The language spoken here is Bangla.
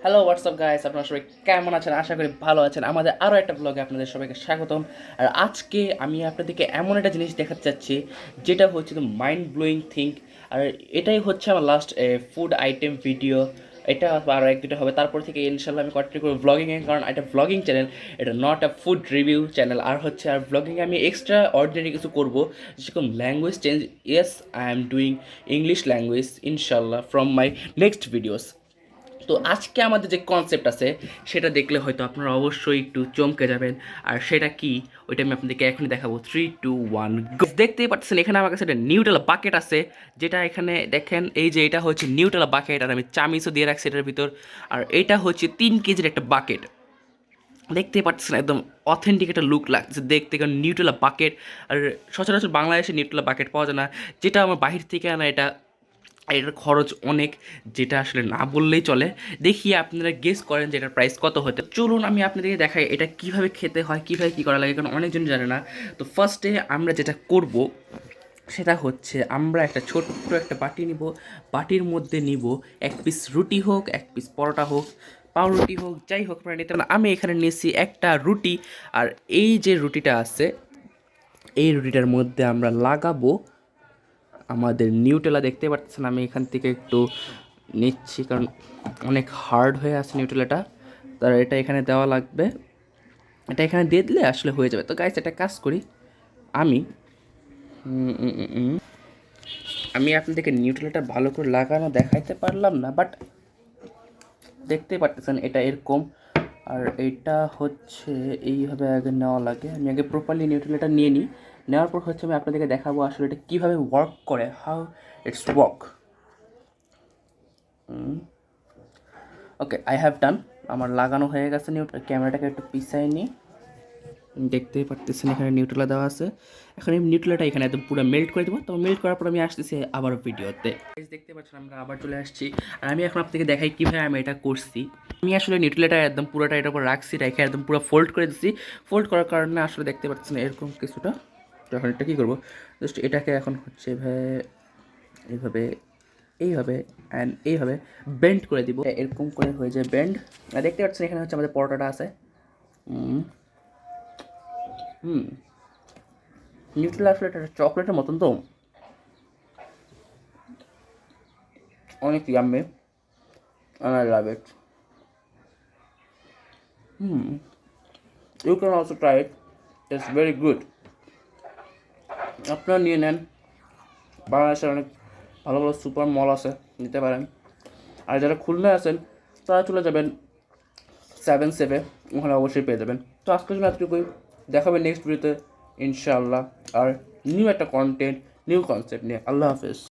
হ্যালো হোয়াটসঅ্যাপ গাইস, আপনারা সবাই কেমন আছেন? আশা করি ভালো আছেন। আমাদের আরও একটা ব্লগে আপনাদের সবাইকে স্বাগতম। আর আজকে আমি আপনাদেরকে এমন একটা জিনিস দেখাতে চাচ্ছি যেটা হচ্ছে তো মাইন্ড ব্লোয়িং থিঙ্ক। আর এটাই হচ্ছে আমার লাস্ট ফুড আইটেম ভিডিও। এটা আরও এক দুটো হবে, তারপর থেকে ইনশাল্লাহ আমি কন্টিনিউ করবো ব্লগিংয়ে, কারণ এটা ব্লগিং চ্যানেল, এটা not a food review channel. আর হচ্ছে আর ব্লগিংয়ে আমি এক্সট্রা অর্ডিনারি কিছু করবো, যেরকম language change. Yes, I am doing English language ইনশাল্লাহ ফ্রম মাই নেক্সট ভিডিওস। তো আজকে আমাদের যে কনসেপ্ট আছে সেটা দেখলে হয়তো আপনারা অবশ্যই একটু চমকে যাবেন। আর সেটা কি, ওইটা আমি আপনাদেরকে এখনই দেখাবো। 3, 2, 1 দেখতেই পাচ্ছেন এখানে আমার কাছে একটা নিউটেলা বাকেট আছে, যেটা এখানে দেখেন, এই যে এটা হচ্ছে নিউটেলা বাকেট, আর আমি চামিচও দিয়ে রাখছি এটার ভিতর। আর এটা হচ্ছে 3 কেজির একটা বাকেট। দেখতেই পাচ্ছেন একদম অথেন্টিক একটা লুক লাগছে দেখতে, কারণ নিউটেলা বাকেট। আর সচরাচর বাংলাদেশে নিউটেলা বাকেট পাওয়া যায় না, যেটা আমার বাহির থেকে আনা। এটার খরচ অনেক, যেটা আসলে না বললেই চলে। দেখি আপনারা গেস করেন যে এটার প্রাইস কত হতে। চলুন আমি আপনাদেরকে দেখাই এটা কিভাবে খেতে হয়, কিভাবে কী করা লাগে, কারণ অনেকজন জানে না। তো ফার্স্টে আমরা যেটা করব সেটা হচ্ছে, আমরা একটা ছোট্ট একটা বাটি নিব। বাটির মধ্যে নিব 1 পিস রুটি হোক, 1 পিস পরোটা হোক, পাউরুটি হোক, যাই হোক আপনারা নিতে পারেন। আমি এখানে নিয়েছি একটা রুটি। আর এই যে রুটিটা আছে, এই রুটিটার মধ্যে আমরা লাগাবো আমাদের নিউটেলা। দেখতে পাচ্ছেন আমি এখান থেকে একটু নিচ্ছি, কারণ অনেক হার্ড হয়ে আছে নিউটেলাটা। তার এটা এখানে দেওয়া লাগবে, এটা এখানে দিয়ে দিলে আসলে হয়ে যাবে। তো গাইস, একটা কাজ করি, আমি আমি আপনাদেরকে নিউটেলাটা ভালো করে লাগানো দেখাইতে পারলাম না, বাট দেখতেই পারতেছেন এটা এরকম। আর এটা হচ্ছে এইভাবে আগে নেওয়া লাগে। আমি আগে প্রপারলি নিউট্রেলাটা নিয়ে নিই, নেওয়ার পর হচ্ছে আমি আপনাদেরকে দেখাবো আসলে এটা কীভাবে ওয়ার্ক করে, how it's work. Okay, I have done. আমার লাগানো হয়ে গেছে ক্যামেরাটাকে একটু পিছাই নিই। দেখতেই পারতেছেন এখানে নিউট্রেলা দেওয়া আছে। এখন এই নিউট্রেলাটা এখানে একদম পুরো মেল্ট করে দেবো। তো মেল্ট করার পর আমি আসতেছি আবার ভিডিওতে। দেখতে পাচ্ছেন আমরা আবার চলে আসছি। আর আমি এখন আপনাকে দেখাই কীভাবে আমি এটা করছি। আমি আসলে নিউট্রেলাটা একদম পুরোটা এটার উপর রাখছি, রেখে একদম পুরো ফোল্ড করে দিচ্ছি। ফোল্ড করার কারণে আসলে দেখতে পাচ্ছেন এরকম কিছুটা। তো এখন এটা কী করবো, জাস্ট এটাকে এখন হচ্ছে এইভাবে এইভাবে অ্যান্ড এইভাবে বেন্ড করে দিব, এরকম করে হয়ে যায় বেন্ড। আর দেখতে পাচ্ছেন এখানে হচ্ছে আমাদের পরোটাটা আছে। নিউট্রেলা আসলে এটা চকলেটের মতন, তো অনেক yummy, and I love it. You can also try it. It's very good. আপনারা নিয়ে নেন, বাংলাদেশের অনেক ভালো ভালো সুপার মল আছে, নিতে পারেন। আর যারা খুলনায় আছেন তারা চলে যাবেন 7-7, ওখানে অবশ্যই পেয়ে যাবেন। তো আজকের জন্য এতটুকুই, দেখাবেন নেক্সট ভিডিওতে ইনশাআল্লাহ, আর নিউ একটা কন্টেন্ট, নিউ কনসেপ্ট নিয়ে। আল্লাহ হাফেজ।